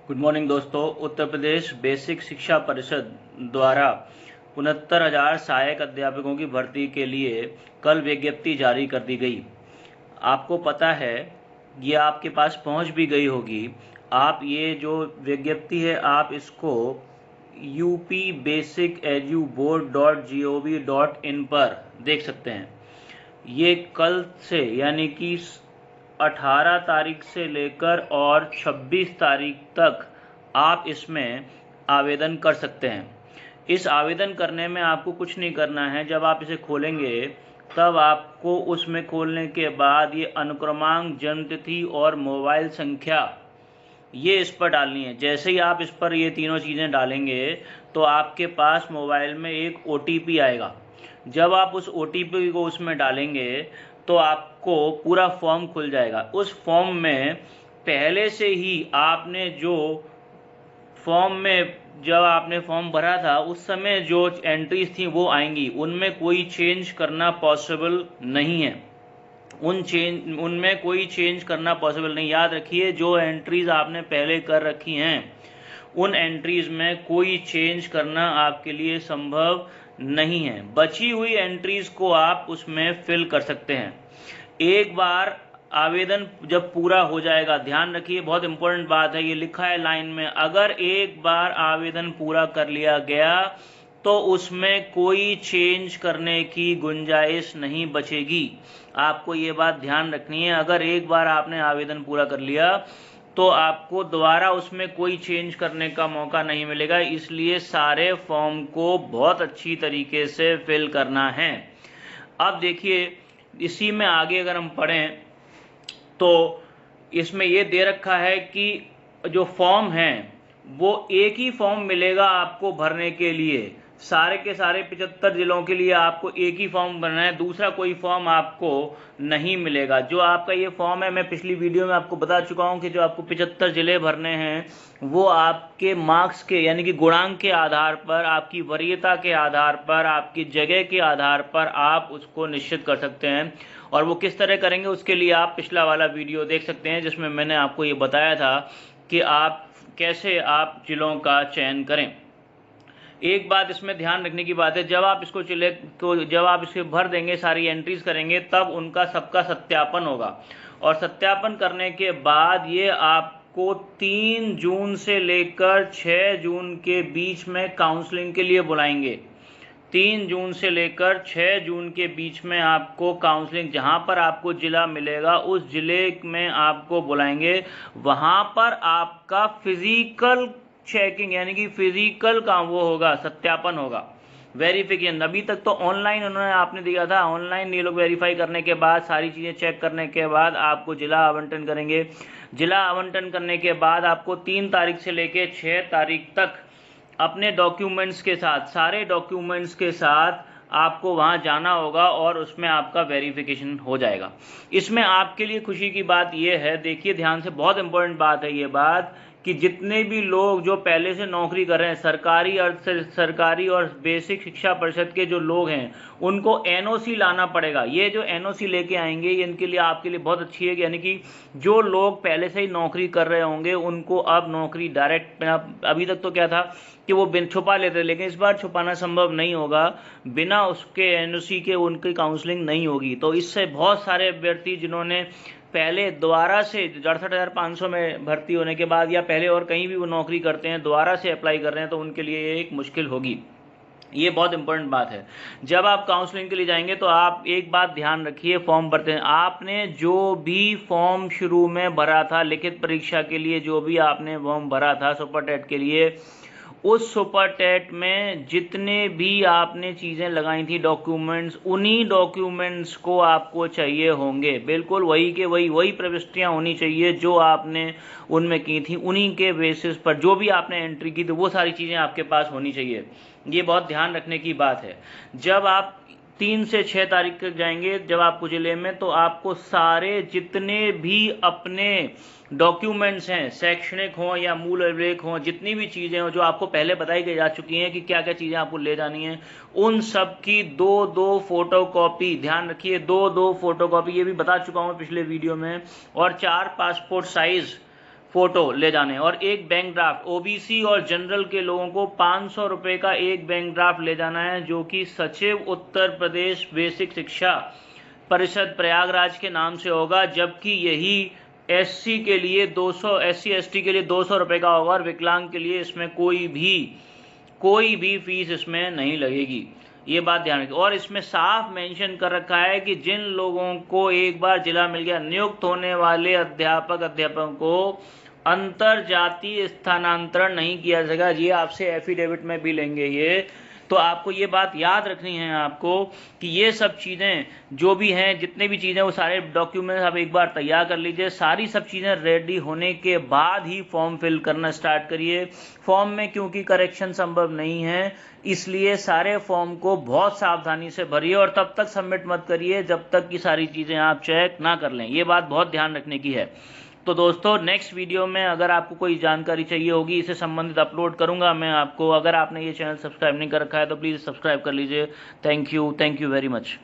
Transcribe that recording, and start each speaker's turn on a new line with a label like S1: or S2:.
S1: Good morning दोस्तों। Uttar Pradesh basic शिक्षा परिषद द्वारा 69,000 सहायक अध्यापकों की भर्ती के लिए कल विज्ञप्ति जारी कर दी गई। आपको पता है, ये आपके पास पहुंच भी गई होगी। आप ये जो विज्ञप्ति है आप इसको upbasiceduboard.gov.in पर देख सकते हैं। ये कल से यानी कि 18 तारीख से लेकर और 26 तारीख तक आप इसमें आवेदन कर सकते हैं। इस आवेदन करने में आपको कुछ नहीं करना है। जब आप इसे खोलेंगे तब आपको उसमें खोलने के बाद ये अनुक्रमांक, जन्मतिथि और मोबाइल संख्या ये इस पर डालनी है। जैसे ही आप इस पर ये तीनों चीज़ें डालेंगे तो आपके पास मोबाइल में एक OTP आएगा। जब आप उस OTP को उसमें डालेंगे तो आपको पूरा फॉर्म खुल जाएगा। उस फॉर्म में पहले से ही आपने जो फॉर्म में जब आपने फॉर्म भरा था उस समय जो एंट्रीज थी वो आएंगी, उनमें कोई चेंज करना पॉसिबल नहीं है। उनमें कोई चेंज करना पॉसिबल नहीं। याद रखिए, जो एंट्रीज आपने पहले कर रखी हैं उन एंट्रीज में कोई चेंज करना आपके लिए संभव नहीं है। बची हुई एंट्रीज को आप उसमें फिल कर सकते हैं। एक बार आवेदन जब पूरा हो जाएगा, ध्यान रखिए बहुत इंपॉर्टेंट बात है, ये लिखा है लाइन में, अगर एक बार आवेदन पूरा कर लिया गया तो उसमें कोई चेंज करने की गुंजाइश नहीं बचेगी। आपको ये बात ध्यान रखनी है। अगर एक बार आपने आवेदन पूरा कर लिया तो आपको दोबारा उसमें कोई चेंज करने का मौका नहीं मिलेगा। इसलिए सारे फॉर्म को बहुत अच्छी तरीके से फिल करना है। अब देखिए, इसी में आगे अगर हम पढ़ें तो इसमें ये दे रखा है कि जो फॉर्म है वो एक ही फॉर्म मिलेगा आपको भरने के लिए। सारे के सारे 75 जिलों के लिए आपको एक ही फॉर्म भरना है, दूसरा कोई फॉर्म आपको नहीं मिलेगा। जो आपका ये फॉर्म है, मैं पिछली वीडियो में आपको बता चुका हूँ कि जो आपको 75 जिले भरने हैं वो आपके मार्क्स के यानी कि गुणांक के आधार पर, आपकी वरीयता के आधार पर, आपकी जगह के आधार पर आप उसको निश्चित कर सकते हैं। और वो किस तरह करेंगे उसके लिए आप पिछला वाला वीडियो देख सकते हैं, जिसमें मैंने आपको ये बताया था कि आप कैसे आप जिलों का चयन करें। एक बात इसमें ध्यान रखने की बात है, जब आप इसको जब आप इसे भर देंगे, सारी एंट्रीज करेंगे, तब उनका सबका सत्यापन होगा। और सत्यापन करने के बाद ये आपको 3 जून से लेकर 6 जून के बीच में काउंसलिंग के लिए बुलाएंगे। 3 जून से लेकर 6 जून के बीच में आपको काउंसलिंग, जहां पर आपको जिला मिलेगा उस जिले में आपको बुलाएंगे। वहां पर आपका फिजिकल चेकिंग यानी कि फिजिकल का वो होगा, सत्यापन होगा, वेरिफिकेशन। अभी तक तो ऑनलाइन उन्होंने आपने दिया था, ऑनलाइन ये लोग वेरीफाई करने के बाद, सारी चीज़ें चेक करने के बाद आपको जिला आवंटन करेंगे। जिला आवंटन करने के बाद आपको 3 तारीख से लेकर 6 तारीख तक अपने डॉक्यूमेंट्स के साथ, सारे डॉक्यूमेंट्स के साथ आपको वहां जाना होगा और उसमें आपका वेरिफिकेशन हो जाएगा। इसमें आपके लिए खुशी की बात यह है, देखिए ध्यान से, बहुत इंपॉर्टेंट बात है ये बात, कि जितने भी लोग जो पहले से नौकरी कर रहे हैं, सरकारी और बेसिक शिक्षा परिषद के जो लोग हैं, उनको NOC लाना पड़ेगा। ये जो NOC लेके आएंगे ये इनके लिए, आपके लिए बहुत अच्छी है। यानी कि जो लोग पहले से ही नौकरी कर रहे होंगे उनको अब नौकरी डायरेक्ट, अभी तक तो क्या था कि वो छुपा लेते, लेकिन इस बार छुपाना संभव नहीं होगा। बिना उसके NOC के उनकी काउंसलिंग नहीं होगी। तो इससे बहुत सारे अभ्यर्थी जिन्होंने पहले दोबारा से 68,500 में भर्ती होने के बाद या पहले और कहीं भी वो नौकरी करते हैं, दोबारा से अप्लाई कर रहे हैं, तो उनके लिए ये एक मुश्किल होगी। ये बहुत इंपॉर्टेंट बात है। जब आप काउंसलिंग के लिए जाएंगे तो आप एक बात ध्यान रखिए, फॉर्म भरते हैं, आपने जो भी फॉर्म शुरू में भरा था लिखित परीक्षा के लिए, जो भी आपने फॉर्म भरा था सुपर टेट के लिए, उस सुपर टेट में जितने भी आपने चीज़ें लगाई थी डॉक्यूमेंट्स, उन्हीं डॉक्यूमेंट्स को आपको चाहिए होंगे। बिल्कुल वही के वही प्रविष्टियां होनी चाहिए जो आपने उनमें की थी। उन्हीं के बेसिस पर जो भी आपने एंट्री की थी वो सारी चीज़ें आपके पास होनी चाहिए। ये बहुत ध्यान रखने की बात है। जब आप 3 से 6 तारीख तक जाएंगे जब आपको जिले में, तो आपको सारे जितने भी अपने डॉक्यूमेंट्स हैं, शैक्षणिक हों या मूल अभिलेख हों, जितनी भी चीज़ें हों जो आपको पहले बताई जा चुकी हैं कि क्या क्या चीज़ें आपको ले जानी हैं, उन सब की 2-2 फोटोकॉपी, ध्यान रखिए 2-2 फोटोकॉपी, ये भी बता चुका हूँ पिछले वीडियो में, और 4 पासपोर्ट साइज फोटो ले जाने, और एक बैंक ड्राफ्ट। ओबीसी और जनरल के लोगों को 500 रुपए का एक बैंक ड्राफ्ट ले जाना है, जो कि सचिव उत्तर प्रदेश बेसिक शिक्षा परिषद प्रयागराज के नाम से होगा, जबकि यही एससी के लिए 200, एससी एसटी के लिए 200 रुपए का होगा, और विकलांग के लिए इसमें कोई भी फीस इसमें नहीं लगेगी। ये बात ध्यान रखिए। और इसमें साफ मेंशन कर रखा है कि जिन लोगों को एक बार जिला मिल गया, नियुक्त होने वाले अध्यापकों को अंतर जातीय स्थानांतरण नहीं किया जाएगा। ये आपसे एफिडेविट में भी लेंगे ये, तो आपको ये बात याद रखनी है आपको कि ये सब चीज़ें जो भी हैं, जितने भी चीज़ें, वो सारे डॉक्यूमेंट्स आप एक बार तैयार कर लीजिए। सारी सब चीज़ें रेडी होने के बाद ही फॉर्म फिल करना स्टार्ट करिए। फॉर्म में क्योंकि करेक्शन संभव नहीं है, इसलिए सारे फॉर्म को बहुत सावधानी से भरिए, और तब तक सबमिट मत करिए जब तक कि सारी चीज़ें आप चेक ना कर लें। ये बात बहुत ध्यान रखने की है। तो दोस्तों, नेक्स्ट वीडियो में अगर आपको कोई जानकारी चाहिए होगी, इससे संबंधित अपलोड करूंगा मैं आपको। अगर आपने ये चैनल सब्सक्राइब नहीं कर रखा है तो प्लीज़ सब्सक्राइब कर लीजिए। Thank you very much.